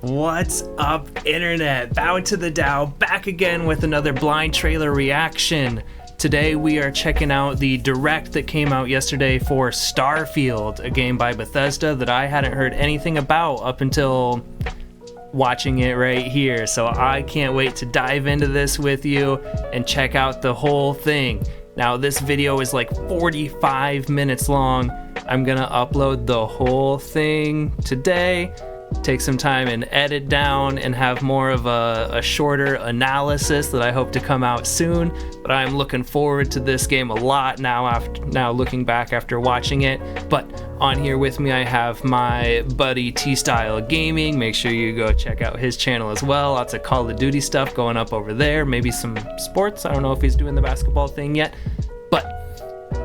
What's up, internet? Bow to the Dow, back again with another blind trailer reaction. Today we are checking out the direct that came out yesterday for Starfield, a game by Bethesda that I hadn't heard anything about up until watching it right here. So I can't wait to dive into this with you and check out the whole thing. Now this video is like 45 minutes long. I'm gonna upload the whole thing today. Take some time and edit down and have more of a shorter analysis that I hope to come out soon. But I'm looking forward to this game a lot now looking back after watching it. But on here with me I have my buddy T-Style Gaming. Make sure you go check out his channel as well. Lots of Call of Duty stuff going up over there. Maybe some sports. I don't know if he's doing the basketball thing yet. But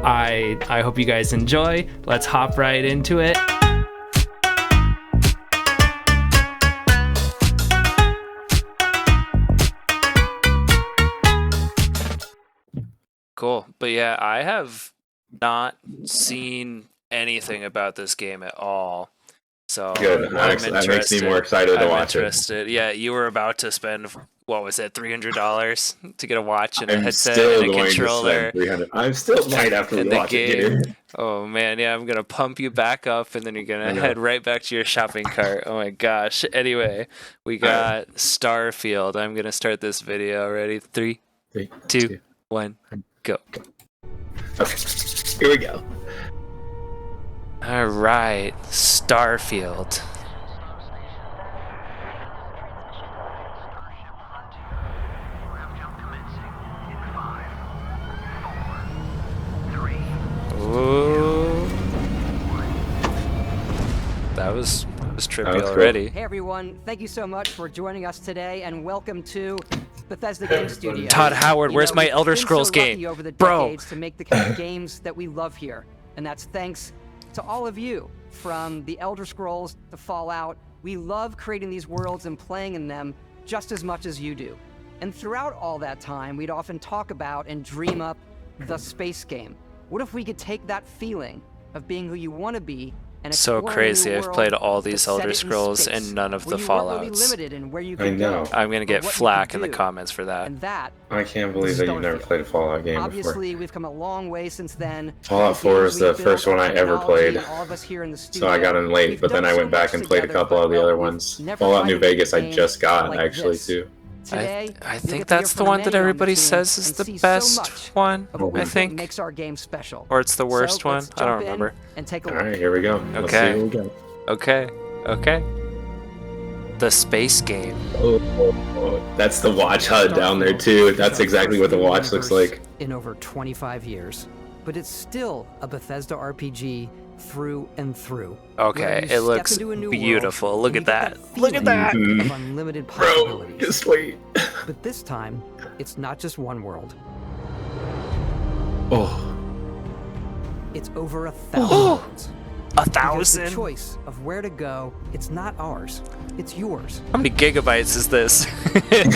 I hope you guys enjoy. Let's hop right into it. Cool. But yeah, I have not seen anything about this game at all. So good. That makes me more excited to watch it. Yeah, you were about to spend, what was it, $300 to get a watch and a headset still and a going controller. To spend $300. I'm still might after we watch it. Oh man, yeah, I'm gonna pump you back up and then you're gonna head right back to your shopping cart. Oh my gosh. Anyway, we got Starfield. I'm gonna start this video. Ready? Three, two, 1. Go. Okay, here we go. All right, Starfield. Ooh. That was trippy already. Hey everyone, thank you so much for joining us today and welcome to Bethesda Game Studios. Todd Howard, where's my Elder Scrolls game? Over the Bro, decades to make the kind of games that we love here. And that's thanks to all of you, from the Elder Scrolls to Fallout. We love creating these worlds and playing in them just as much as you do. And throughout all that time, we'd often talk about and dream up the space game. What if we could take that feling of being who you want to be and so crazy. I've played all these Elder Scrolls and none of the Fallouts. I know. I'm gonna get flack in the comments for that. And that I can't believe that you've never played a Fallout game Obviously, before. we've come a long way since then. Fallout 4 is the first one I ever played. So I got in late, but then I went back and played a couple of the other ones. Fallout New Vegas I just got, actually, too. I think that's the one that everybody says is the best one, I think. Makes our game special. Or it's the worst one, I don't remember. Alright, here we go. Let's see what we got. Okay. The space game. Oh, that's the watch HUD down there too. That's exactly what the watch looks like. In over 25 years. But it's still a Bethesda RPG through and through. Okay, it looks beautiful. Look at that. Look at that. Of unlimited possibilities. Bro, just wait. But this time, it's not just one world. Oh. It's over 1,000 worlds. 1,000? The choice of where to go, it's not ours. It's yours. How many gigabytes is this? And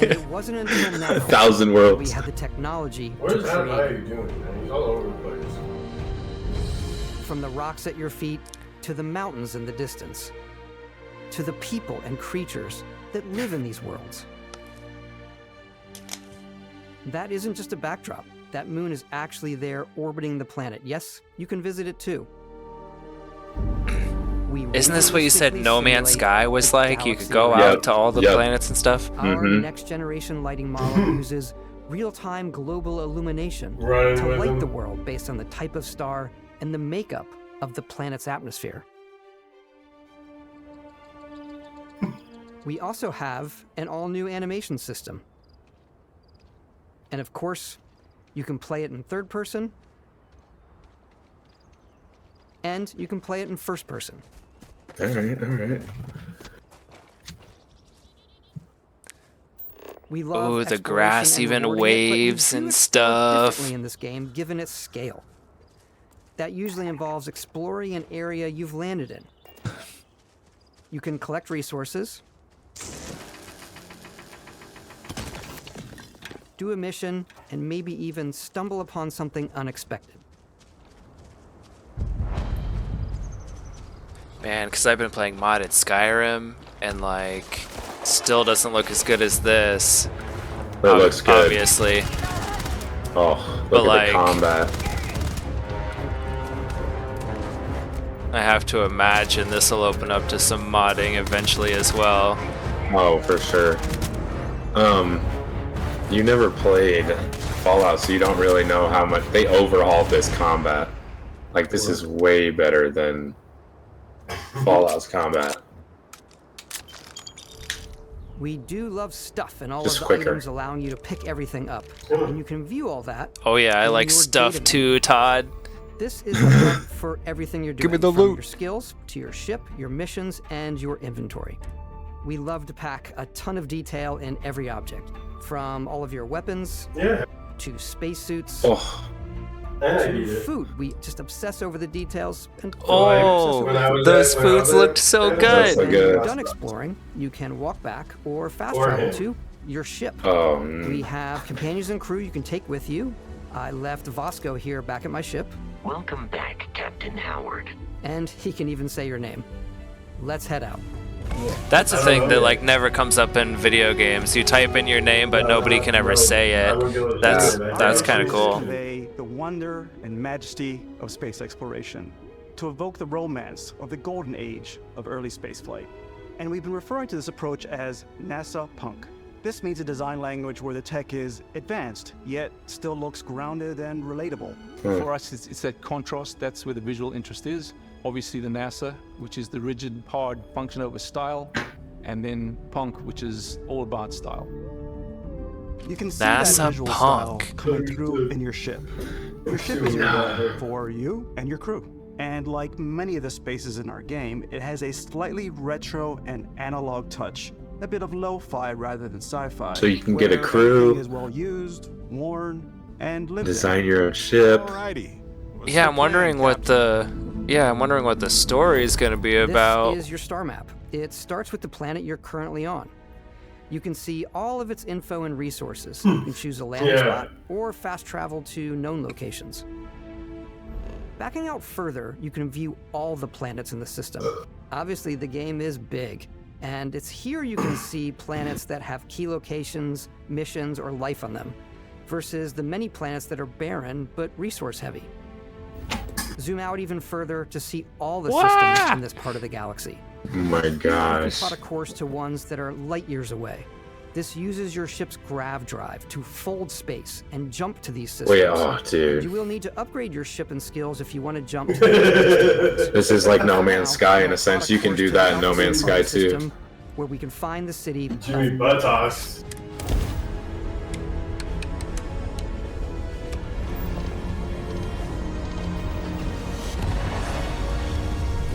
it wasn't until now 1,000 worlds. we had the technology What to is that guy create it. doing, man? He's all over the place. From the rocks at your feet, to the mountains in the distance, to the people and creatures that live in these worlds. That isn't just a backdrop. That moon is actually there orbiting the planet. Yes, you can visit it too. Isn't this what you said No Man's Sky was like? You could go out to all the planets and stuff? Our next generation lighting model uses real-time global illumination to light the world based on the type of star and the makeup of the planet's atmosphere. We also have an all-new animation system. And of course, you can play it in third person, and you can play it in first person. Alright. We love the grass even waves and stuff. In this game, given its scale. That usually involves exploring an area you've landed in. You can collect resources, do a mission, and maybe even stumble upon something unexpected. Man, because I've been playing modded Skyrim, and like, still doesn't look as good as this. It looks good. Obviously. Oh, look at the combat. I have to imagine this will open up to some modding eventually as well. Oh, for sure. You never played Fallout, so you don't really know how much they overhauled this combat. Like, this is way better than Fallout's combat. We do love stuff, and all of the items allowing you to pick everything up. And you can view all that. Oh yeah, I like stuff too, Todd. This is the hub for everything you're doing. Give me the from loot. Your skills, to your ship, your missions, and your inventory. We love to pack a ton of detail in every object. From all of your weapons, to spacesuits, to food. We just obsess over the details. And those foods looked so good. When you're done exploring, you can walk back or fast travel to your ship. We have companions and crew you can take with you. I left Vasco here back at my ship. Welcome back, Captain Howard. And he can even say your name. Let's head out. That's a thing that like never comes up in video games. You type in your name, but nobody can ever say it. That's kind of cool. Convey the wonder and majesty of space exploration, to evoke the romance of the golden age of early spaceflight. And we've been referring to this approach as NASA Punk. This means a design language where the tech is advanced, yet still looks grounded and relatable. For us, it's that contrast. That's where the visual interest is. Obviously the NASA, which is the rigid, hard function over style, and then Punk, which is all about style. You can see that visual style coming through in your ship. Your ship is your home for you and your crew. And like many of the spaces in our game, it has a slightly retro and analog touch. A bit of lo-fi rather than sci-fi. So you can get a crew, is well used, worn, and lived design your own ship. Yeah, I'm wondering what the story is going to be about. This is your star map. It starts with the planet you're currently on. You can see all of its info and resources. You can choose a landing spot or fast travel to known locations. Backing out further, you can view all the planets in the system. Obviously, the game is big, and it's here you can see planets that have key locations, missions, or life on them, versus the many planets that are barren but resource-heavy. Zoom out even further to see all the systems in this part of the galaxy. Oh my gosh. You can plot a course to ones that are light years away. This uses your ship's grav drive to fold space and jump to these systems. Wait, oh, dude. You will need to upgrade your ship and skills if you want to jump to the This is like No Man's Sky in a sense. You can do that in No Man's Sky too. Where we can find the city. Jimmy Buttocks.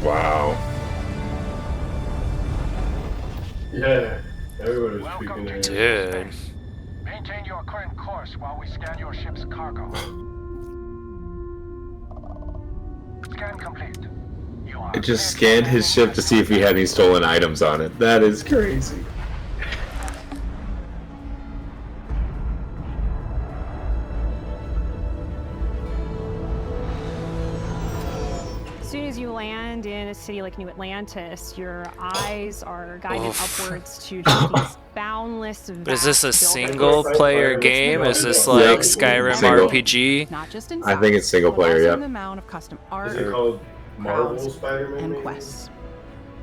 Wow. Yeah, everybody was speaking there. Dude. Maintain your current course while we scan your ship's cargo. Scan complete. You are It just scanned his ship to see if he had any stolen items on it. That is crazy. As soon as you land in a city like New Atlantis, your eyes are guided upwards to just these boundless vast Is this a buildings. single player game? Is this like Skyrim RPG? Not just in I think it's single player, yeah. yeah. An amount of custom art, Is it called Marvel crowds, Spider-Man? and maybe? quests.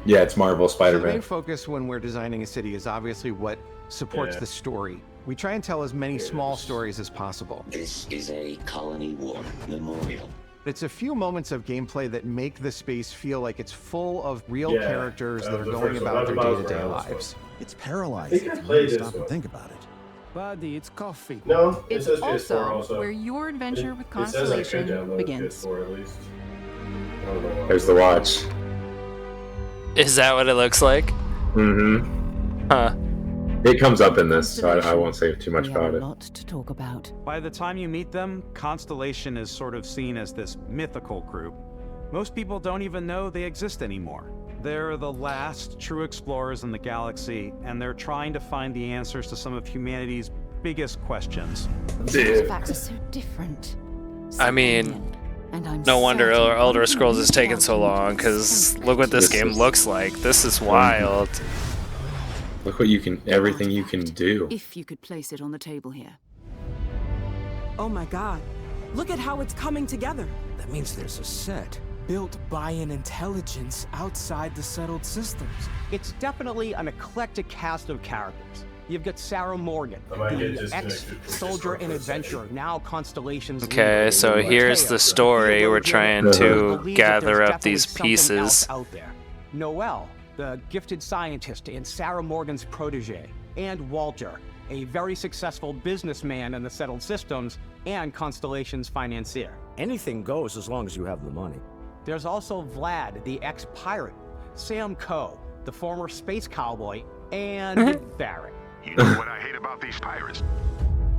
Yeah, it's Marvel So the main Spider-Man. focus when we're designing a city is obviously what supports the story. We try and tell as many small stories as possible. This is a Colony War memorial. It's a few moments of gameplay that make the space feel like it's full of real Yeah, characters that are the going first one. about their That's about day-to-day where I was lives. It's I paralyzing think I if you played really this stop and one. think about it. Buddy, it's coffee. No, it It's says PS4 also also. where your adventure with It says I could Constellation download begins. PS4 at least. I don't know why. There's the watch. Is that what it looks like? Mm-hmm. Huh. It comes up in this, so I won't say too much about it. A lot to talk about. By the time you meet them, Constellation is sort of seen as this mythical group. Most people don't even know they exist anymore. They're the last true explorers in the galaxy, and they're trying to find the answers to some of humanity's biggest questions. The artifacts are so different. I mean, And I'm No wonder certain Elder one Scrolls is you taking want so to long, because look what this game looks like. This is wild. Look what you can, everything you can do. If you could place it on the table here. Oh my god. Look at how it's coming together. That means there's a set built by an intelligence outside the settled systems. It's definitely an eclectic cast of characters. You've got Sarah Morgan, I might get the disconnected from ex-soldier Discord and for a second. adventurer, now Constellation's Okay, leader. so here's the story. We're trying to Believe that gather there's up these definitely something else pieces. out there. Noelle, the gifted scientist and Sarah Morgan's protege, and Walter, a very successful businessman in the settled systems and Constellation's financier. Anything goes as long as you have the money. There's also Vlad, the ex-pirate, Sam Coe, the former space cowboy, and Barrett. You know what I hate about these pirates?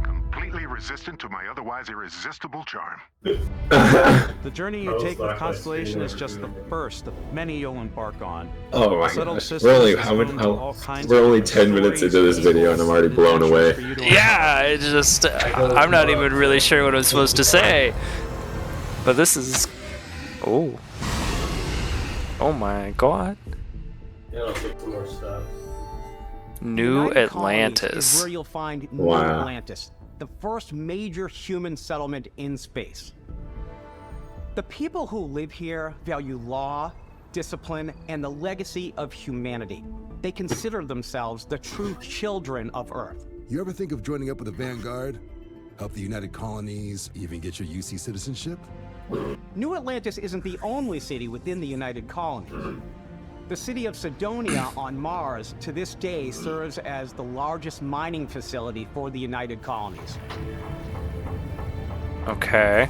Completely resistant to my otherwise irresistible charm. The journey you take with like Constellation that is just the first of many you'll embark on. Oh my Settled gosh. systems We're only, is home to all kinds we're of only different 10 minutes stories, into this video and I'm already blown away. for you to Yeah, it's just, I'm not even really sure what I'm supposed to say. But this is, oh. Oh my god. Yeah, I'll take some more stuff. New United Colonies Atlantis. is where you'll find New Wow. Atlantis, the first major human settlement in space. The people who live here value law, discipline, and the legacy of humanity. They consider themselves the true children of Earth. You ever think of joining up with the Vanguard? Help the United Colonies, even get your UC citizenship? New Atlantis isn't the only city within the United Colonies. The city of Sidonia on Mars to this day serves as the largest mining facility for the United Colonies. Okay.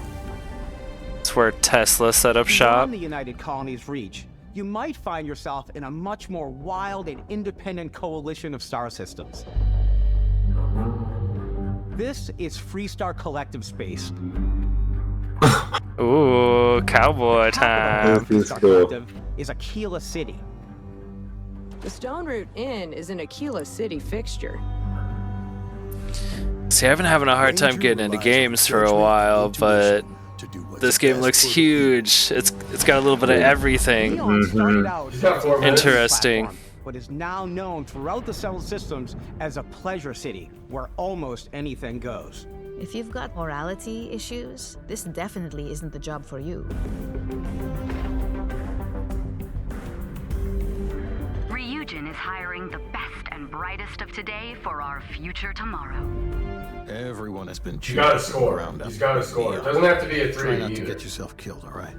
It's where Tesla set up shop. Beyond the United Colonies' reach, you might find yourself in a much more wild and independent coalition of star systems. This is Freestar Collective Space. Ooh, cowboy time. Freestar Collective is Aquila City. The Stone Root Inn is an Aquila City fixture. See, I've been having a hard time getting into games for a while, but this game looks huge. It's got a little bit of everything. Leon started out as a Interesting. platform, but is now known throughout the settled systems as a pleasure city where almost anything goes. If you've got morality issues, this definitely isn't the job for you. Ryujin is hiring the best and brightest of today for our future tomorrow. Everyone has been You gotta cheering score. around He's up. gotta score. It doesn't have to be a 3 Try not to either. get yourself killed, all right?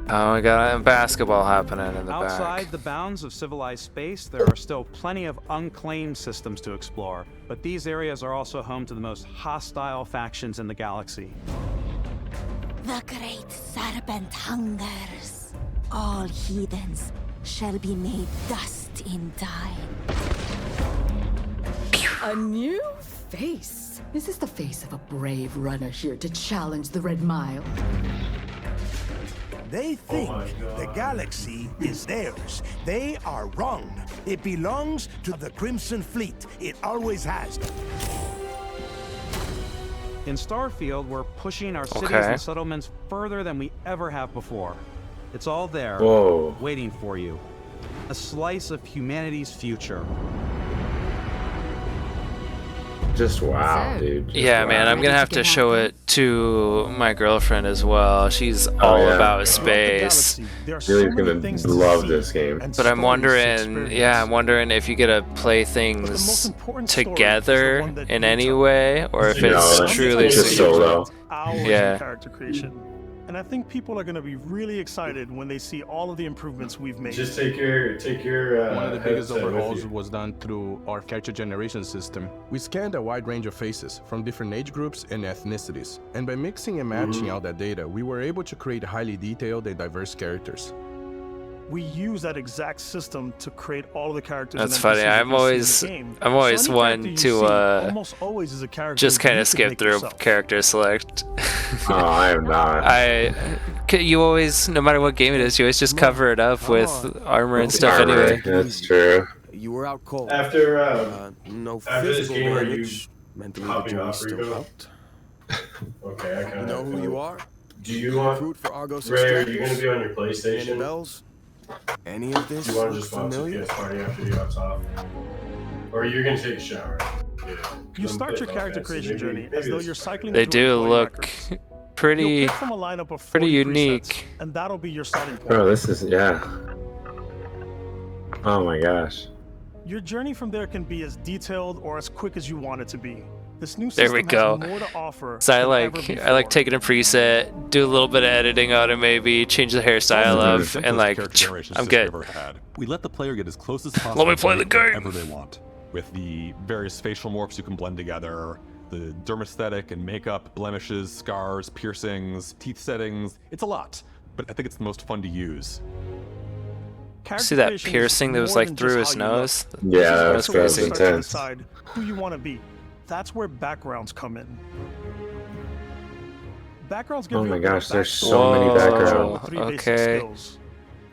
Oh, we got basketball happening in the Outside back. the bounds of civilized space, there are still plenty of unclaimed systems to explore, but these areas are also home to the most hostile factions in the galaxy. The great serpent hungers. All heathens shall be made dust in time. A new face. Is this the face of a brave runner here to challenge the Red Mile? They think the galaxy is theirs. They are wrong. It belongs to the Crimson Fleet. It always has. In Starfield, we're pushing our cities Okay. and settlements further than we ever have before. It's all there, Whoa. waiting for you. A slice of humanity's future. Just wow, dude. Just Yeah, wow. man, I'm gonna have to show it to my girlfriend as well. She's all yeah. about space. Really gonna love this game. But I'm wondering, yeah, I'm wondering if you get to play things together in any way, or if it's No, truly just solo. Hours Yeah. in character creation. And I think people are going to be really excited when they see all of the improvements we've made. Just take your One of the biggest headset with overhauls you. was done through our character generation system. We scanned a wide range of faces from different age groups and ethnicities. And by mixing and matching all that data, we were able to create highly detailed and diverse characters. We use that exact system to create all of the characters. That's and funny. NPCs I'm that you always, see in the game. I'm always So any one character you to see almost always is a character just kind you of could skip make through yourself. character select. Oh, I am not. You always, no matter what game it is, you always just cover it up with armor and stuff Armor, anyway. That's true. You were out cold. After no after this physical game, are you damage. Mentally, the hopping journey off, still Rico? helped. Okay, I kind You of know who you are? Do you want Fruit for Argos Ray, are you going to extractors? be on your Any PlayStation? bells? Any of this Do you want to look just watch the familiar? PS Party after you hops off? Or you're going to take a shower? Yeah. You start your character creation journey as though you're cycling They through do employee look records. pretty, You'll pick from a lineup of 40 pretty presets, unique. and that'll be your starting point. Bro, this is yeah. Oh my gosh. Your journey from there can be as detailed or as quick as you want it to be. This new There system we go. has more to offer So I than like ever I like taking a preset, do a little bit of editing on it, maybe change the hairstyle up, and like I'm good. We let the player get as close as possible. Let me play the game. Whatever they want, with the various facial morphs you can blend together, the dermesthetic and makeup, blemishes, scars, piercings, teeth settings. It's a lot, but I think it's the most fun to use. See that piercing that was like through his nose? Yeah, that's Start crazy. to intense. decide who you want to be. That's where backgrounds come in. Backgrounds give Oh you my a bit of gosh, there's backstory so many with backgrounds. three basic Okay. skills.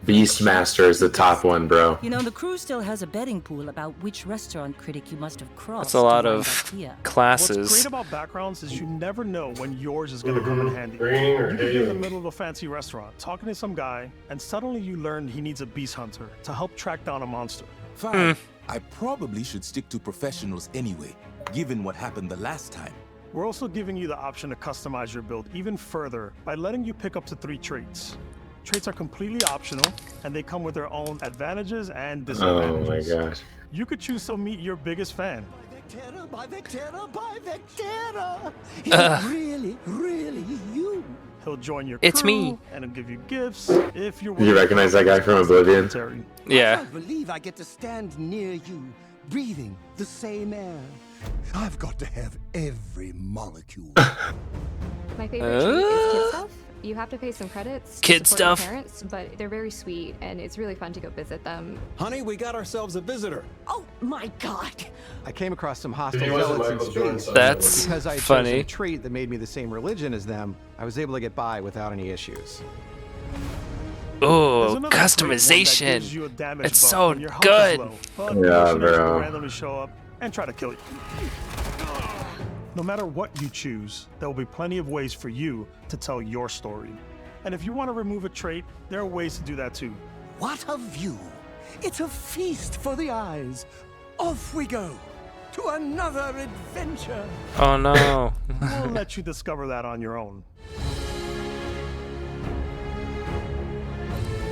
Beastmaster is the top one, bro. You know, the crew still has a betting pool about which restaurant critic you must have crossed. That's a lot to wind of up here. classes. What's great about backgrounds is you never know when yours is going to come in handy. Green or You could be in the Haley? middle of a fancy restaurant, talking to some guy, and suddenly you learn he needs a beast hunter to help track down a monster. Fine. I probably should stick to professionals anyway, given what happened the last time. We're also giving you the option to customize your build even further by letting you pick up to 3 traits. Traits are completely optional, and they come with their own advantages and Oh disadvantages. my gosh. You could choose to meet your biggest fan. By Vectera! It's really, really you. He'll join your It's crew, me. and he'll give you gifts if you're You recognize that guy from Oblivion? I Yeah. can't believe I get to stand near you, breathing the same air. I've got to have every molecule. My favorite treat is kid stuff. You have to pay some credits to Kid support your stuff. parents, but they're very sweet, and it's really fun to go visit them. Honey, we got ourselves a visitor. Oh my god! I came across some hostile He wasn't zealots in Michael Jordan's space. son. That's Because I had funny. chosen a trait that made me the same religion as them, I was able to get by without any issues. There's Oh, another great one that customization. gives you a damage It's buff so when your health is good. low, but Yeah, mercenaries will bro. randomly show up and try to kill you. No matter what you choose, there will be plenty of ways for you to tell your story. And if you want to remove a trait, there are ways to do that too. What a view! It's a feast for the eyes. Off we go to another adventure. Oh no. We'll let you discover that on your own.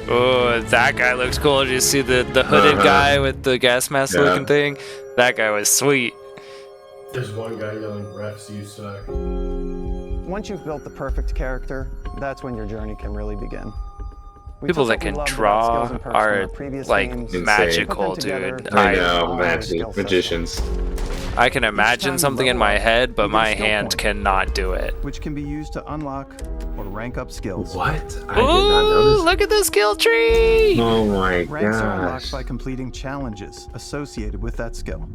Oh, that guy looks cool. Did you see the hooded guy with the gas mask looking thing? That guy was sweet. There's one guy yelling, "Refs, you suck." Once you've built the perfect character, that's when your journey can really begin. We People took that what we can loved about draw skills and perks from are our previous like games, magical, put them dude. together, I know, all our skill sets. magicians. I can imagine something in my head, but you get a my skill hand point, cannot do it. which can be used to unlock or rank up skills. What? I did not Ooh, notice. look at the skill tree! Oh my Ranks are unlocked gosh. by completing challenges associated with that skill.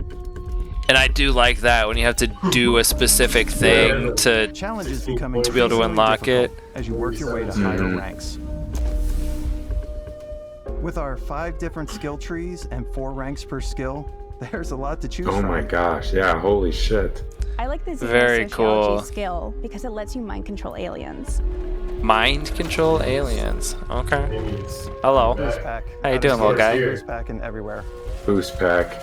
And I do like that when you have to do a specific thing to Challenges become be able to increasingly unlock it. difficult as you work your way to higher ranks. With our 5 different skill trees and 4 ranks per skill, there's a lot to choose Oh from. my gosh, yeah, holy shit. I like the Very xenosociology cool. skill because it lets you mind control aliens. Mind control aliens. Okay. Hello. Boost pack. How you doing, little guy? Boost pack and everywhere. Boost pack.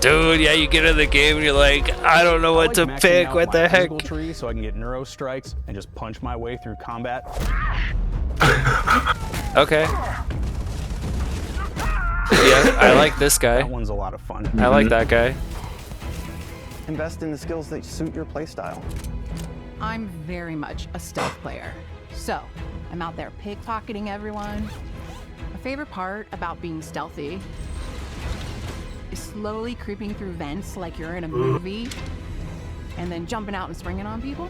Dude, yeah, you get in the game and you're like, I don't know what to pick. What the heck? Tree so I can get neuro strikes and just punch my way through combat. Okay. Yeah, I like this guy. That one's a lot of fun. I like that guy. Invest in the skills that suit your playstyle. I'm very much a stealth player. So, I'm out there pickpocketing everyone. My favorite part about being stealthy is slowly creeping through vents like you're in a movie and then jumping out and springing on people.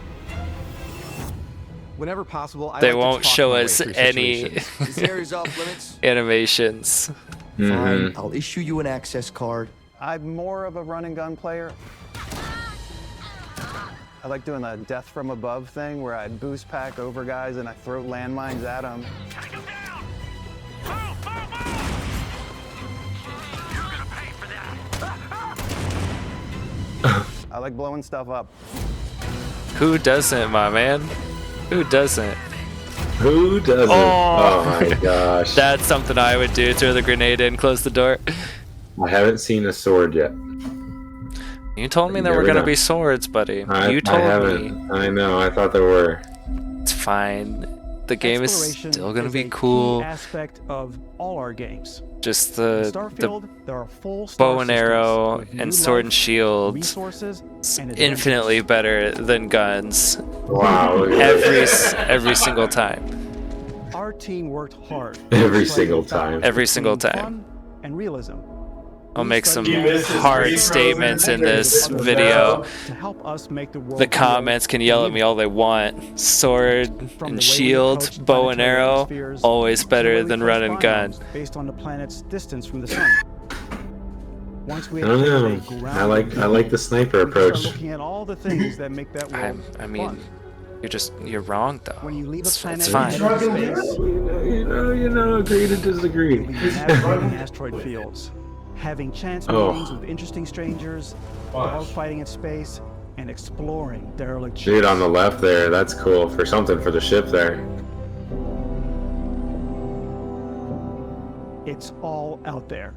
Whenever possible, I They like to won't talk show my way us through any situations. This area's off limits. animations. Fine, I'll issue you an access card. I'm more of a run and gun player. I like doing the death from above thing where I boost pack over guys and I throw landmines at them. I like blowing stuff up. Who doesn't, my man? Who doesn't? Who doesn't? Oh my gosh. That's something I would do. Throw the grenade in, close the door. I haven't seen a sword yet. You told me there were gonna be swords, buddy. You told I haven't. me. I know. I thought there were. It's fine. The game is Exploration still gonna is be a cool. key aspect of all our games. Just In the Starfield, there are full star bow and arrow systems with and new sword and life, shield. resources, and Infinitely better than guns. Wow. Every single time. Our team worked hard. Every single time. Every single time. Fun and realism. I'll make some hard statements in this video. To help us make the world The comments can yell at me all they want. Sword and shield, bow and arrow, always better than run and gun. Based on the planet's distance from the sun. Once we I don't know. I like the sniper approach. Looking at all the things that make that world I mean, you're wrong though. When you leave a planet it's fine. You know, agree to disagree. Navigating asteroid fields, having chance meetings with interesting strangers, dogfighting in space, and exploring derelict ships. Dude, on the left there, that's cool for something for the ship there. It's all out there.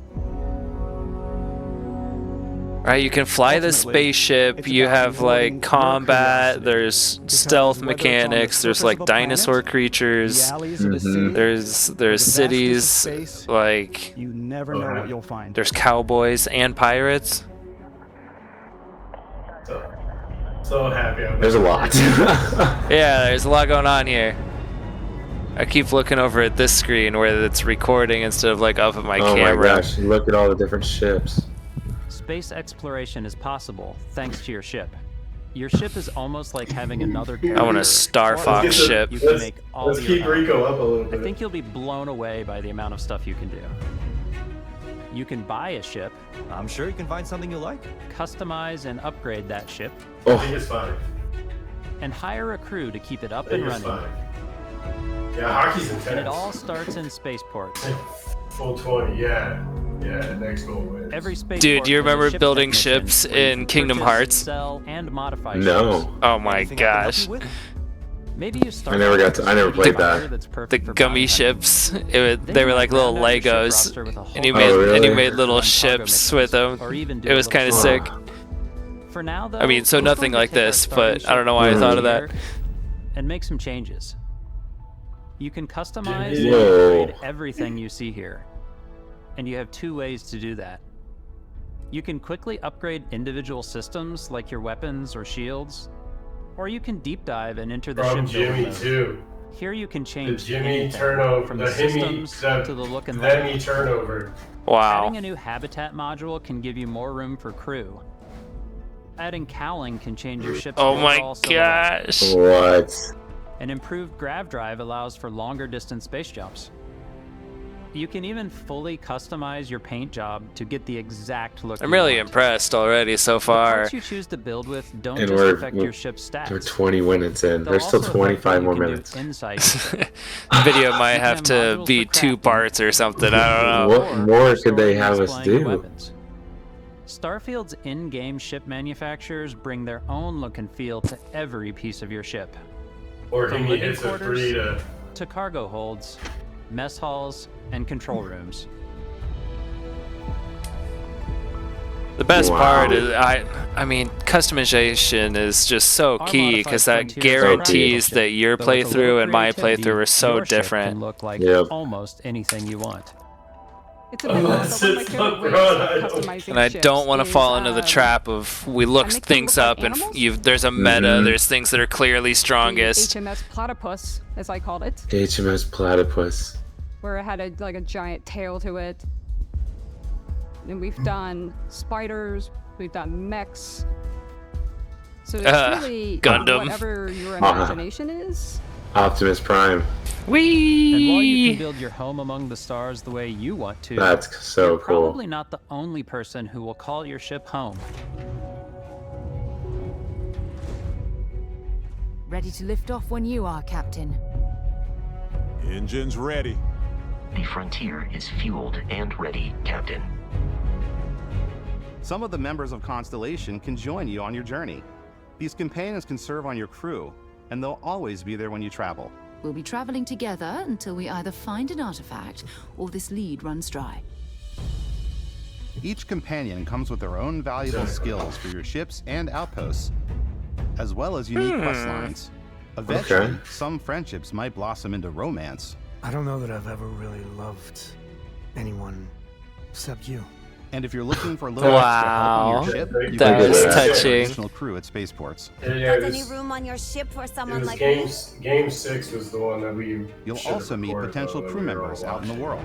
Right, you can fly the spaceship, you have like combat, there's stealth mechanics, there's like dinosaur creatures, there's cities, like you never know what you'll find. There's cowboys and pirates. So happy. There's a lot. Yeah, there's a lot going on here. I keep looking over at this screen where it's recording instead of like up at my camera. Oh my gosh, look at all the different ships. Space exploration is possible thanks to your ship. Your ship is almost like having another character. I want a Star Fox ship. You can make all let's keep Rico up a little bit. I think you'll be blown away by the amount of stuff you can do. You can buy a ship. I'm sure you can find something you like. Customize and upgrade that ship. I think it's fine. And hire a crew to keep it up I and think it's running. fine. Yeah, hockey's intense. And it all starts in spaceports. Full 20, yeah. Yeah, next goal wins. Every spaceport Dude, do you has a remember ship building technician ships where you in can Kingdom purchase, Hearts? Sell and modify No. ships. Oh my gosh. Maybe you start. I never played that. The gummy ships, they were like little Legos, and you made little ships with them. It was kind of sick. For now, though, I mean, so nothing like this, but I don't know why I thought of that. And make some changes. You can customize Whoa. and upgrade everything you see here. And you have two ways to do that. You can quickly upgrade individual systems like your weapons or shields, or you can deep dive and enter the From ship building Jimmy mode. too. Here you can The change Jimmy anything, turnover, from the the Hemi, systems the to the look and Lemmy layout. turnover. Wow. Adding a new habitat module can give you more room for crew. Adding cowling can change your ship's Oh my overall silhouette. gosh. What? An improved grav drive allows for longer distance space jumps. You can even fully customize your paint job to get the exact look. I'm you really want. impressed already so The far. parts you choose to build with don't And just affect your ship's we're stats. 20 minutes in. They'll There's still also affect what 25 you more can do minutes. inside your ship. Video might have to be 2 parts or something. I don't know. What more could they have us Displaying your do? weapons. Starfield's in-game ship manufacturers bring their own look and feel to every piece of your ship. Or From Hemi living hits a quarters free to. to cargo holds, mess halls, and control rooms. The best Wow. part is, I mean, customization is just so Our key modified because that Frontier is a guarantees practical that ship, your but with a little playthrough and my creativity, playthrough are so your ship different. Can look like Yep. almost anything you want. It's a bit one of my favorite ways of customizing And I don't ships want to is, fall into the trap of we look I make them things look like up and animals. there's a meta, there's things that are clearly the strongest. HMS Platypus, as I called it, HMS Platypus. where it had a giant tail to it. And we've done spiders, we've done mechs. So it's really Gundam. whatever your imagination is. Optimus Prime. And while you can build your home among the stars the way you want to, That's so you're cool. probably not the only person who will call your ship home. Ready to lift off when you are, Captain. Engines ready. The Frontier is fueled and ready, Captain. Some of the members of Constellation can join you on your journey. These companions can serve on your crew, and they'll always be there when you travel. We'll be traveling together until we either find an artifact or this lead runs dry. Each companion comes with their own valuable skills for your ships and outposts, as well as unique quest lines. Eventually, some friendships might blossom into romance. I don't know that I've ever really loved anyone except you. And if you're looking for a little extra help on your ship, you that can was get touching. additional crew at spaceports. There's any room on your ship for someone like game, me? Game 6 was the one that we. You'll also meet potential crew members out in the world.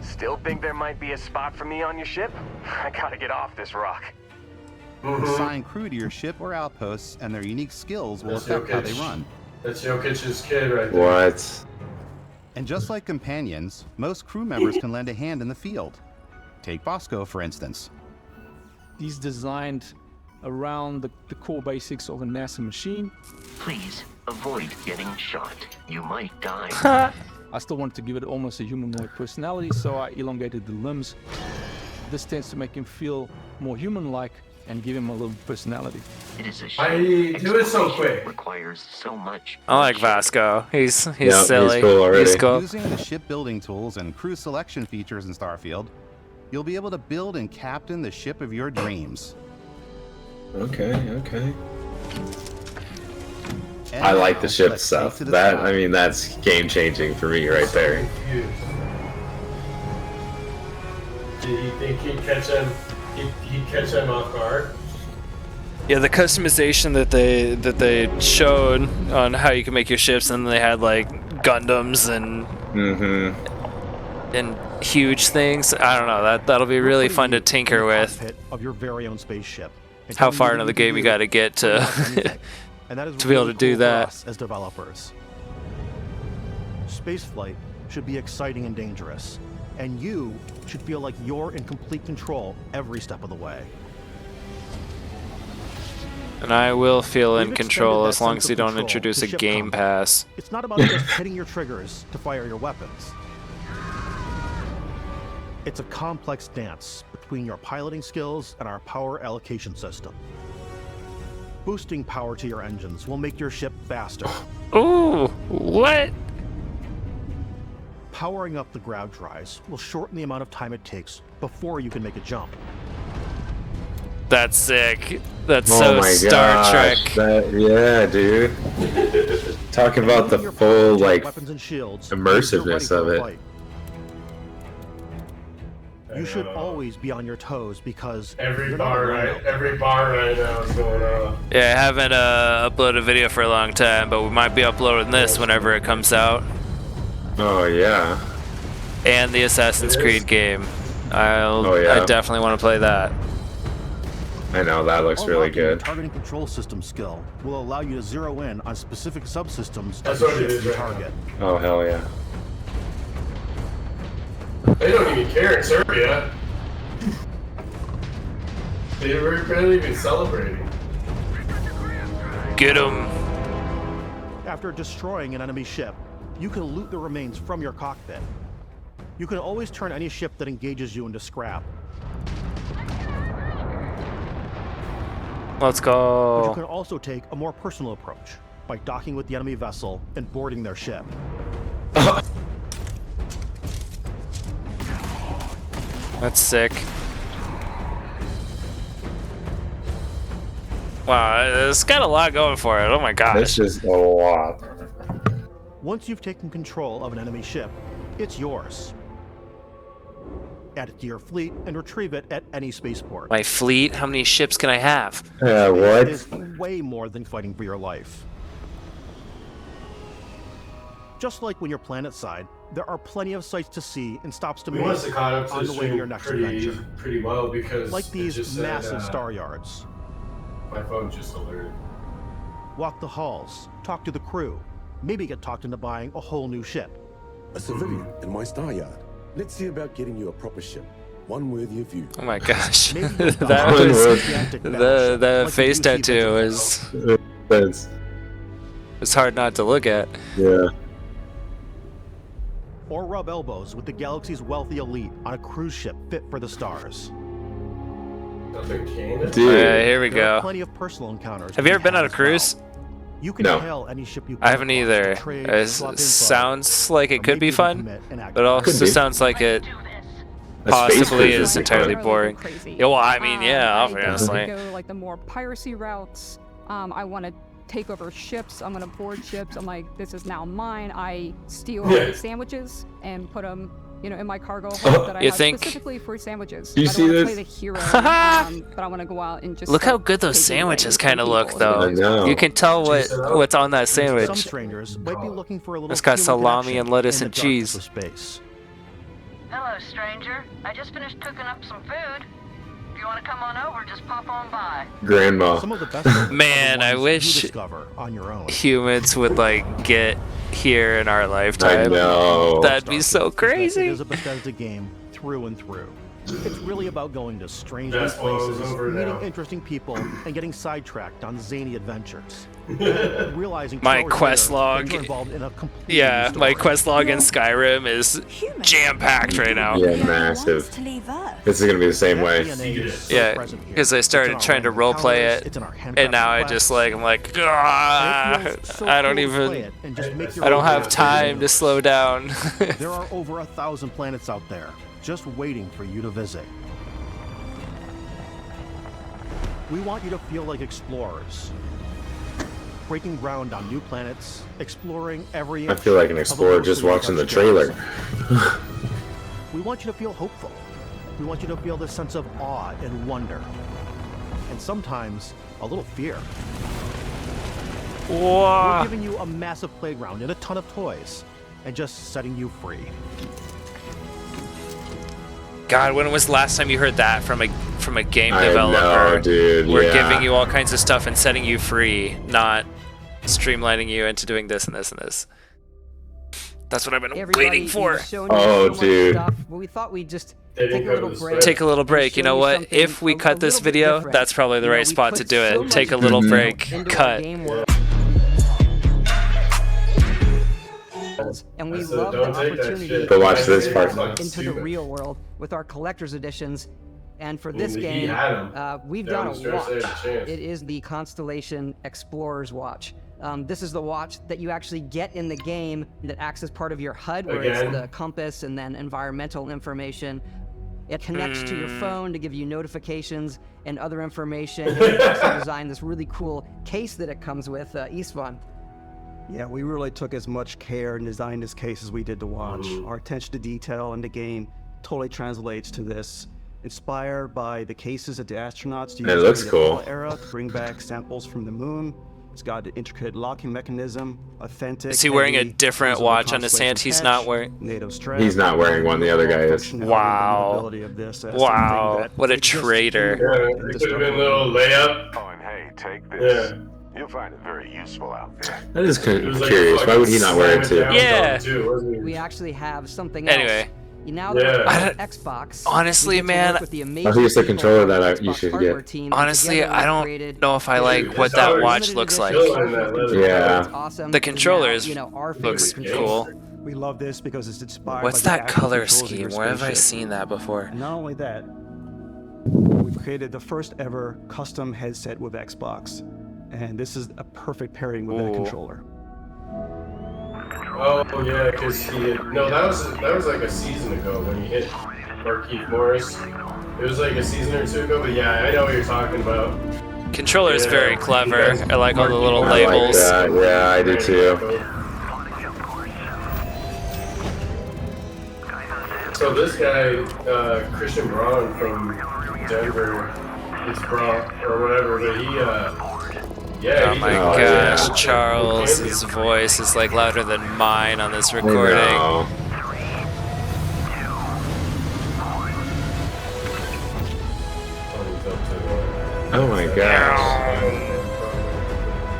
Still think there might be a spot for me on your ship? I gotta get off this rock. Assign crew to your ship or outposts, and their unique skills will affect how they run. That's Jokic's kid right there. What? And just like companions, most crew members can lend a hand in the field. Take Bosco, for instance. He's designed around the core basics of a NASA machine. Please avoid getting shot. You might die. I still wanted to give it almost a humanoid personality, so I elongated the limbs. This tends to make him feel more human-like and give him a little personality. It is a I do it so quick. Requires so much. I like Vasco. He's silly. He's cool already. He's cool. Using the shipbuilding tools and crew selection features in Starfield, you'll be able to build and captain the ship of your dreams. Okay. And I like the now, ship let's stuff. take to the That sky. I mean, that's game changing for me right there. Did you think he'd catch him? He'd catch him off guard. Yeah, the customization that they showed on how you can make your ships, and they had like Gundams and and huge things. I don't know. That'll be really fun to tinker with. Cockpit of your very own spaceship. And How tell me far what into the you can game you do got to get to anything. And that is to be able really to do cool for that. us as developers. Spaceflight should be exciting and dangerous, and you should feel like you're in complete control every step of the way. And I will feel in We've control extended as that long sense as of you don't control introduce to a ship Game combat. Pass. It's not about just hitting your triggers to fire your weapons. It's a complex dance between your piloting skills and our power allocation system. Boosting power to your engines will make your ship faster. Ooh, what? Powering up the grav drives will shorten the amount of time it takes before you can make a jump. That's sick. That's Oh so my Star gosh, Trek. yeah, dude. Talk about the full like Weapons and shields, immersiveness you're of ready it. for a fight. You should always be on your toes because Every you're bar not alone right, out there. every bar right now is going on. Yeah, I haven't uploaded a video for a long time, but we might be uploading this whenever it comes out. Oh yeah. And the Assassin's It is? Creed game. I yeah. definitely want to play that. I know that looks really Unlocking your good. targeting control system skill will allow you to zero in on specific subsystems That's of the what it ship is you right now. target. Oh hell yeah. They don't even care in Serbia. They were barely even celebrating. Get 'em. After destroying an enemy ship, you can loot the remains from your cockpit. You can always turn any ship that engages you into scrap. Let's But you go. can also take a more personal approach by docking with the enemy vessel and boarding their ship. That's sick. Wow, it's got a lot going for it. Oh my gosh. This is a lot. Once you've taken control of an enemy ship, it's yours. Add it to your fleet and retrieve it at any spaceport. My fleet? How many ships can I have? What? It is way more than fighting for your life. Just like when you're planetside, there are plenty of sights to see and stops to We make must have caught up to on the the way to stream your next adventure. pretty well because Like it these just said, massive star yards. My phone just alerted. Walk the halls, talk to the crew, maybe get talked into buying a whole new ship. A civilian in my star yard. Let's see about getting you a proper ship. One worthy of you. Oh my gosh. Maybe that you've was got a gigantic the battleship, like face you do see tattoo is it's hard not to look at. Yeah. Or rub elbows with the galaxy's wealthy elite on a cruise ship fit for the stars. Nothing can. Dude. Here we There are go. plenty of personal encounters. Have you ever been on a cruise? You can No. hail any ship you I haven't either. It sounds like it could be fun, but also sounds like it possibly is entirely boring. Yeah, well, I mean, yeah, I obviously. go like the more piracy routes. I want to take over ships. I'm gonna board ships. I'm like, this is now mine. I steal sandwiches and put them, you know, in my cargo hold that I have specifically for sandwiches. You I see don't want this? to play the hero, but I want to go out and just Look how good those sandwiches kind of look, though. You can tell what's on that Some sandwich. strangers might be looking for a little It's got human salami connection and lettuce in and the darkness cheese. of space. Hello, stranger. I just finished cooking up some food. If you want to come on over, just pop on by. Grandma. Some of the best Man, I wish discover on your own. humans would like get here in our lifetime. I know. That'd be so It crazy. is a Bethesda game through and through. It's really about going to strange new That's what I was places, over meeting now. interesting people, and getting sidetracked on zany adventures. Realizing My 2 hours quest later, log, you're involved in a completely yeah, new my story. quest log in Skyrim is jam-packed right now. Yeah, massive. This is gonna be the same way. Yeah, because I started trying to roleplay it, and now I just like, I'm like, "Ah, I don't even, I don't have time to slow down. There are over 1,000 planets out there, just waiting for you to visit. We want you to feel like explorers, breaking ground on new planets, exploring every I feel like an explorer just watching the trailer. We want you to feel hopeful. We want you to feel this sense of awe and wonder, and sometimes a little fear. Wow. We're giving you a massive playground and a ton of toys, and just setting you free. God, when was the last time you heard that from a game I developer? know, dude, We're yeah. giving you all kinds of stuff and setting you free, not streamlining you into doing this and this and this. That's what I've been waiting for. Oh, dude. We thought we'd just take a little break. Take a little break. You know what? If we cut this video, that's probably the right spot to do it. Take a little break. Cut. And we love the opportunity But watch this part. into the real world with our collector's editions. And for this game, we've done a watch. It is the Constellation Explorer's Watch. This is the watch that you actually get in the game that acts as part of your HUD, where it's the compass and then environmental information. It connects to your phone to give you notifications and other information. And we also designed this really cool case that it comes with, Istvan. Yeah, we really took as much care and designed this case as we did the watch. Our attention to detail in the game totally translates to this. Inspired by the cases that the astronauts used It looks during the cool. Apollo era to bring back samples from the moon. It's got an intricate locking mechanism, authentic. Is he wearing a heavy, different comes with a watch on his hand? Constellation He's patch, not wearing. native strap. He's not wearing one, the other guy is. Wow. Wow. What a traitor. Yeah, it could have been a little layup. Oh, and hey, take this. Yeah. You'll find it very useful out there. That is curious. Why would he not wear it too? Yeah. We actually have something Anyway. else. Now that we're on Xbox, Honestly, man, here's the controller that you should get. honestly, I don't know if I like what that watch looks like. Yeah. The controller looks cool. We love this because it's inspired What's by the that actual color controls of scheme? your Where have I spaceship. seen that before? And not only that, we've created the first ever custom headset with Xbox. And this is a perfect pairing with that controller. Oh yeah, because no, that was like a season ago when he hit Markeith Morris. It was like a season or two ago, but yeah, I know what you're talking about. Controller is very clever. I like all the little labels. I like that. Yeah, I do too. So this guy, Christian Braun from Denver, it's Braun or whatever, but he yeah. Oh my gosh, Charles' voice is like louder than mine on this recording. Oh my gosh.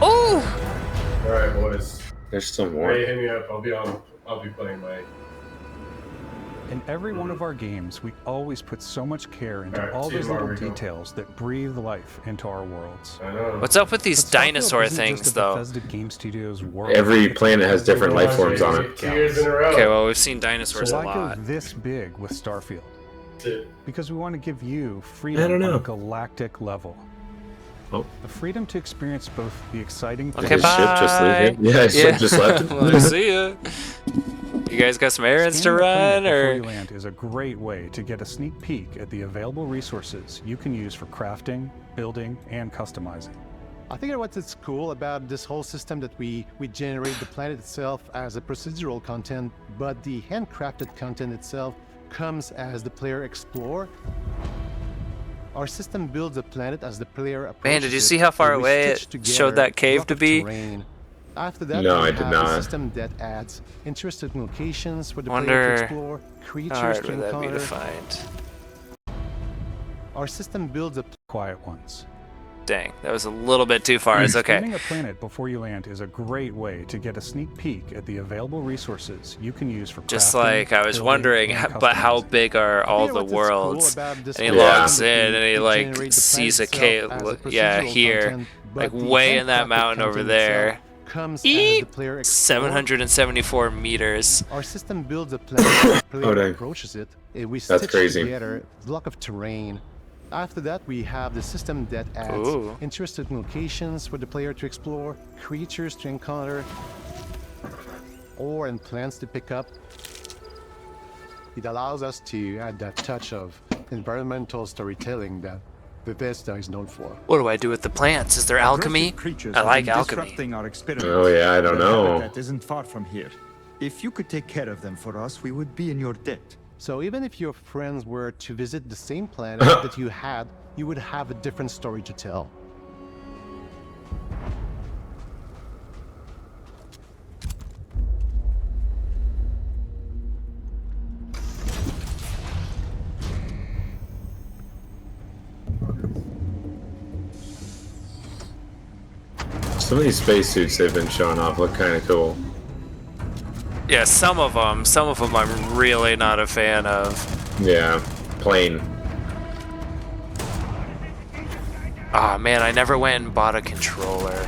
Oh! Alright, boys. There's still more. Ray, hit me up. I'll be playing my. In every one of our games, we always put so much care into all those little details that breathe life into our worlds. What's up with these dinosaur things, though? Bethesda Game Studios world. Every planet has different life forms on it. 2 years in a row. Okay, well, we've seen dinosaurs so a why lot. go this big with Starfield? Because we want to give you I freedom don't know. on a galactic level. Oh. The freedom to experience both the exciting... Okay, bye. Ship just leave here? Yeah, ship just left. Well, see ya. You guys got some errands to run, or? Before you land is a great way to get a sneak peek at the available resources you can use for crafting, building, and customizing. I think what's cool about this whole system that we generate the planet itself as a procedural content, but the handcrafted content itself comes as the player explore. Our system builds a planet as the player approaches. Man, did you see how far away it showed that cave to be? After that, no, we I did have not. A system that adds interesting locations for the player Wonder to explore, creatures how hard to would that be encounter. to find? Our system builds a quiet ones. Dang, that was a little bit too far. It's okay. Scanning a planet before you land is a great way to get a sneak peek at the available resources you can use for crafting. Just like I was building, wondering, and but how big are all the worlds? And he logs in and he like sees a cave. Yeah, here, like way in that mountain over there. Eep! 774 meters. Our system builds a planet. The player approaches it. We stitch together a block of terrain. After that, we have the system that adds interesting locations for the player to explore, creatures to encounter, ore and plants to pick up. It allows us to add that touch of environmental storytelling that Bethesda is known for. What do I do with the plants? Is there alchemy? I like alchemy. Oh yeah, I don't know. That isn't far from here. If you could take care of them for us, we would be in your debt. So even if your friends were to visit the same planet that you had, you would have a different story to tell. Some of these spacesuits they've been showing off look kind of cool. Yeah, some of them I'm really not a fan of. Yeah, plain. Ah, man, I never went and bought a controller.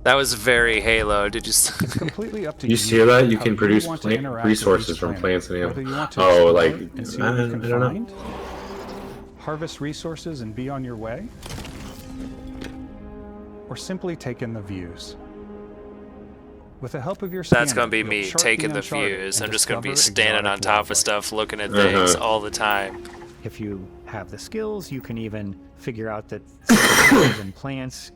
That was very Halo. Did you? It's completely up to you. You see that? You can produce resources from plants and animals. Oh, like I don't know. Harvest resources and be on your way, or simply take in the views. With the help of your scanner, that's gonna be me taking the views. I'm just gonna be standing on top of stuff, looking at things all the time. If you have the skills, you can even figure out that in plants,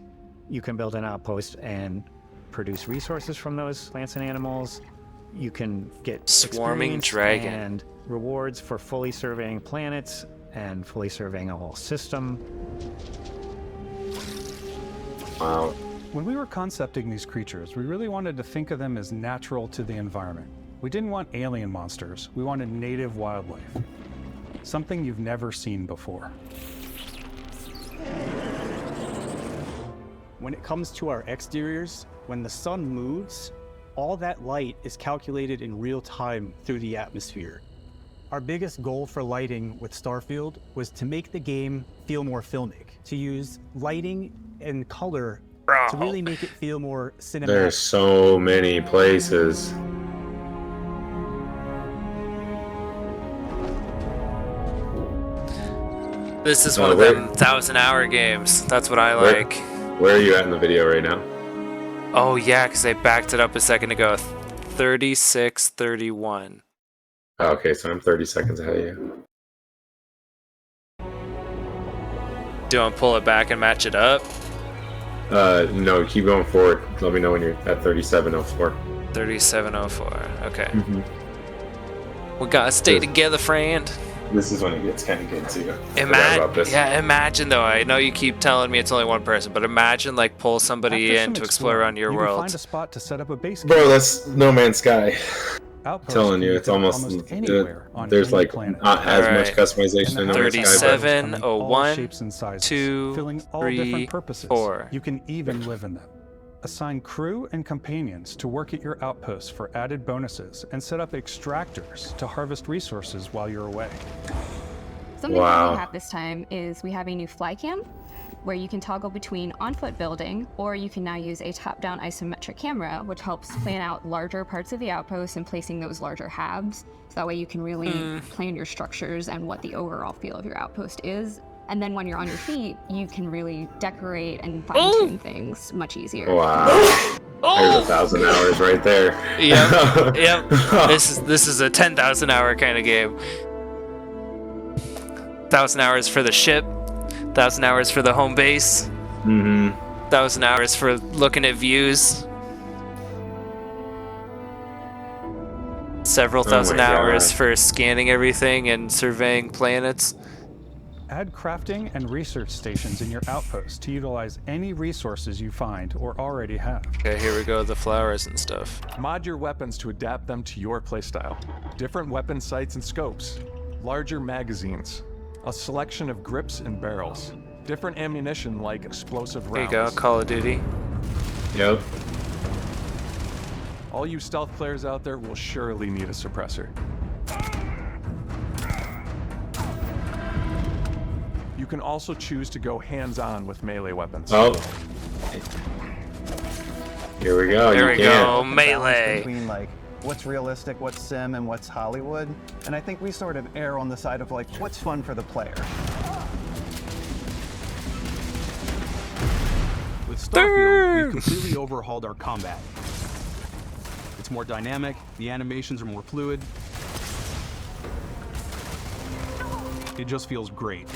you can build an outpost and produce resources from those plants and animals. You can get swarming dragon and rewards for fully surveying planets and fully surveying a whole system. Wow. When we were concepting these creatures, we really wanted to think of them as natural to the environment. We didn't want alien monsters. We wanted native wildlife. Something you've never seen before. When it comes to our exteriors, when the sun moves, all that light is calculated in real time through the atmosphere. Our biggest goal for lighting with Starfield was to make the game feel more filmic, to use lighting and color to really make it feel more cinematic. There's so many places. This is one of them 1,000-hour games. That's what I like. Where are you at in the video right now? Oh yeah, because I backed it up a second ago. 36:31. Okay, so I'm 30 seconds ahead of you. Do you want to pull it back and match it up? No, keep going forward. Let me know when you're at 37:04. 37:04. Okay. We gotta stay together, friend. This is when it gets kind of good too. Imagine though. I know you keep telling me it's only one person, but imagine like pull somebody in to explore around your world. Find a spot to set up a base. Bro, that's No Man's Sky. I'm telling you, it's almost there's like not as much customization in No Man's Sky. 37:01, 2, filling all 3, different purposes. 4. You can even live in them. Assign crew and companions to work at your outposts for added bonuses, and set up extractors to harvest resources while you're away. Something that we have this time is we have a new fly cam. where you can toggle between on-foot building, or you can now use a top-down isometric camera, which helps plan out larger parts of the outpost and placing those larger halves. So that way you can really plan your structures and what the overall feel of your outpost is. And then when you're on your feet, you can really decorate and fine-tune things much easier. Wow. There's 1,000 hours right there. Yep. Yep. This is a 10,000 hour kind of game. 1,000 hours for the ship. 1,000 hours for the home base. 1,000 hours for looking at views. Several thousand hours for scanning everything and surveying planets. Add crafting and research stations in your outpost to utilize any resources you find or already have. Okay, here we go, the flowers and stuff. Mod your weapons to adapt them to your playstyle. Different weapon sights and scopes, larger magazines, a selection of grips and barrels, different ammunition like explosive rounds. There you go, Call of Duty. Yep. All you stealth players out there will surely need a suppressor. You can also choose to go hands-on with melee weapons. Oh. Here we go. There we go, melee. Between like what's realistic, what's sim, and what's Hollywood. And I think we sort of err on the side of like what's fun for the player. With Starfield, we've completely overhauled our combat. It's more dynamic, the animations are more fluid. It just feels great.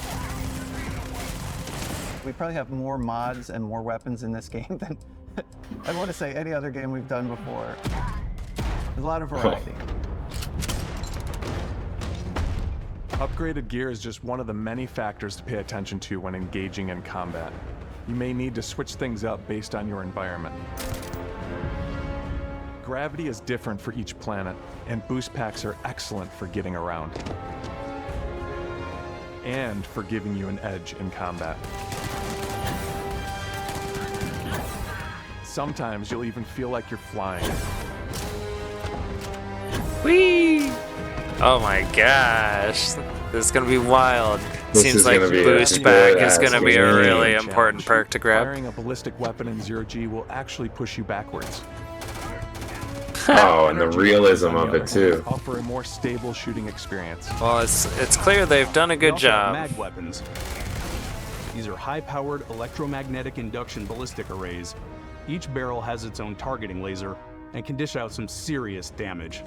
We probably have more mods and more weapons in this game than I want to say any other game we've done before. There's a lot of variety. Upgraded gear is just one of the many factors to pay attention to when engaging in combat. You may need to switch things up based on your environment. Gravity is different for each planet, and boost packs are excellent for getting around. And for giving you an edge in combat. Sometimes you'll even feel like you're flying. Whee! Oh my gosh, this is gonna be wild. Seems like boost back is gonna be a really important perk to grab. Firing a ballistic weapon in 0G will actually push you backwards. Oh, and the realism of it too. Offer a more stable shooting experience. Well, it's clear they've done a good job. Mag weapons. These are high-powered electromagnetic induction ballistic arrays. Each barrel has its own targeting laser and can dish out some serious damage.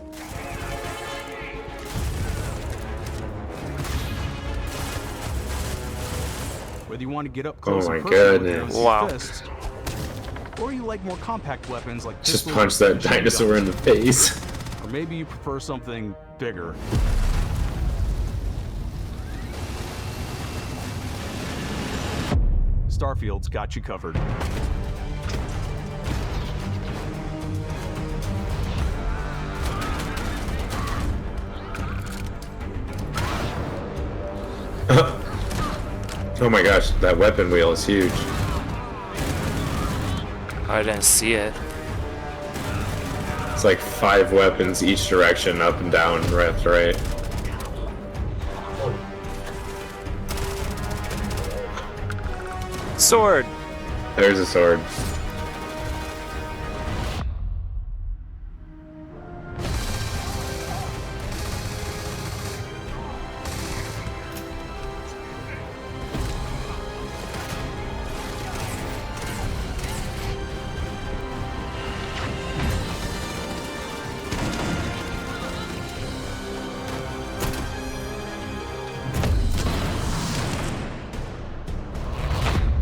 Whether you want to get up close and personal with your fists, or you like more compact weapons like just punch that dinosaur in the face. Or maybe you prefer something bigger. Starfield's got you covered. Oh my gosh, that weapon wheel is huge. I didn't see it. It's like 5 weapons each direction, up and down, left, right. Sword. There's a sword.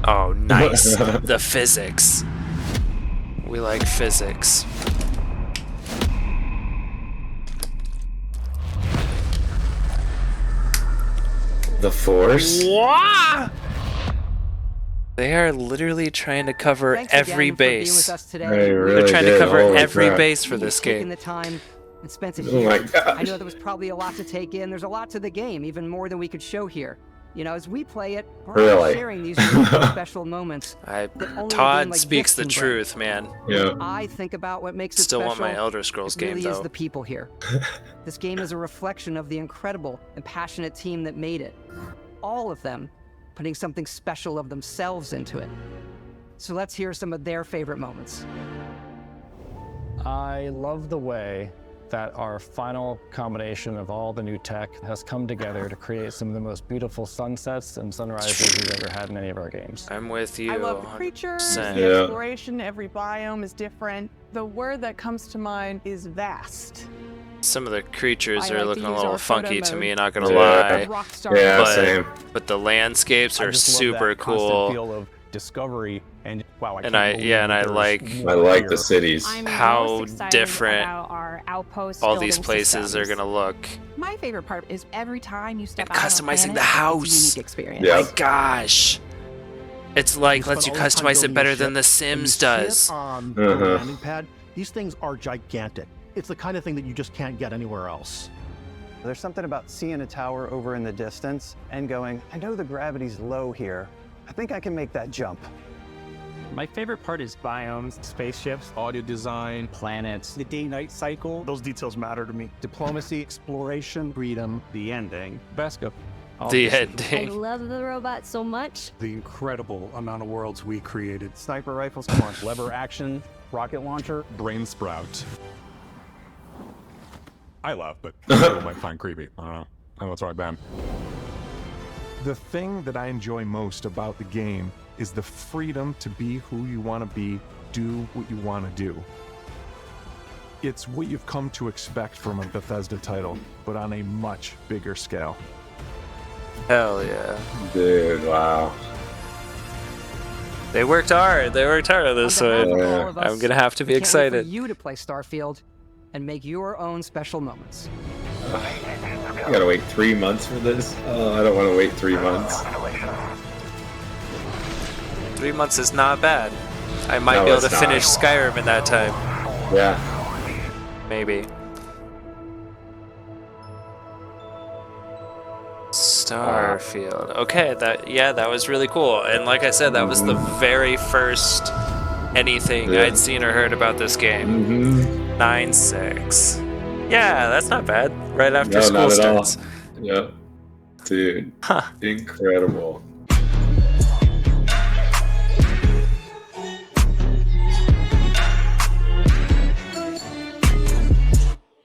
Oh, nice. The physics. We like physics. The Force? What? They are literally trying to cover every base. They're trying to cover every base for this game. The time and spent it Oh my here. gosh. I know there was probably a lot to take in. There's a lot to the game, even more than we could show here. You know, as we play it, we're Really? sharing these really special moments. Todd speaks the truth, man. Yeah. I think about what makes it Still special. want my Elder Scrolls it game, really though. is the people here. This game is a reflection of the incredible and passionate team that made it. All of them putting something special of themselves into it. So let's hear some of their favorite moments. I love the way that our final combination of all the new tech has come together to create some of the most beautiful sunsets and sunrises we've ever had in any of our games. I'm with you. I love the creatures, 100%. the exploration, every biome is different. The word that comes to mind is vast. Some of the creatures are looking a use little our funky photo to mode. me, not gonna Yeah. lie. Rockstar Yeah, but, same. But the landscapes I are just love super that constant cool. feel of discovery and wow, And I like I like the cities. I'm how most excited different about our outpost all these building places systems. are gonna look. My favorite part is every time you step And out customizing on the a planet, house. it's a unique experience. Yeah. My gosh. It's like lets you spend all the time customize it building better your than The ship, and you Sims see it does. on the landing pad. These things are gigantic. It's the kind of thing that you just can't get anywhere else. There's something about seeing a tower over in the distance and going, I know the gravity's low here. I think I can make that jump. My favorite part is biomes, spaceships, Audio design, planets. The day-night cycle, those details matter to me. Diplomacy, exploration, freedom, the ending. Bethesda. The I ending. love the robot so much. The incredible amount of worlds we created. Sniper rifles, come on. Lever action, rocket launcher. Brain sprout. I love, but people might find creepy. I don't know. I know it's right, Ben. The thing that I enjoy most about the game is the freedom to be who you want to be, do what you want to do. It's what you've come to expect from a Bethesda title, but on a much bigger scale. Hell yeah. Dude, wow. They worked hard. They worked hard on this On behalf one. of all of us, I'm gonna have to be we can't wait excited. for you to play Starfield and make your own special moments. I gotta wait 3 months for this? Oh, I don't want to wait 3 months. 3 months is not bad. I might No, be able to it's not. finish Skyrim in that time. Yeah. Maybe. Starfield. Okay, that was really cool. And like I said, that was the very first anything I'd seen or heard about this game. 9/6. Yeah, that's not bad. Right after No, school not at all. starts. Yep. Dude. Incredible.